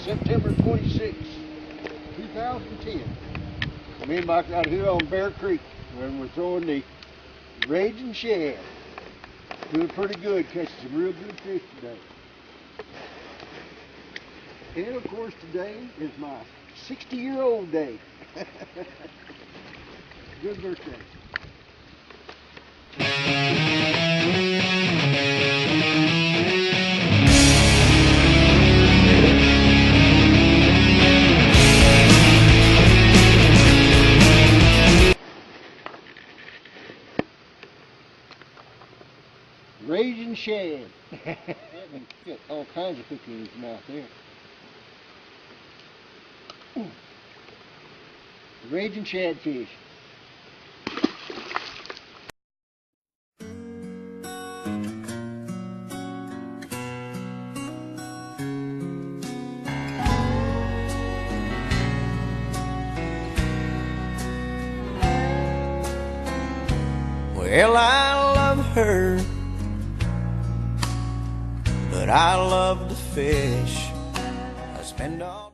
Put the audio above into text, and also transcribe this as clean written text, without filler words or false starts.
September 26, 2010. Me and Mike out here on Bear Creek when we're throwing the Raging Shad. Doing pretty good, catching some real good fish today. And of course today is my 60-year-old day. Good birthday. Raging Shad. That can fit all kinds of fish in his mouth there. Ooh. Raging Shadfish. Well, I love her, but I love to fish. I spend all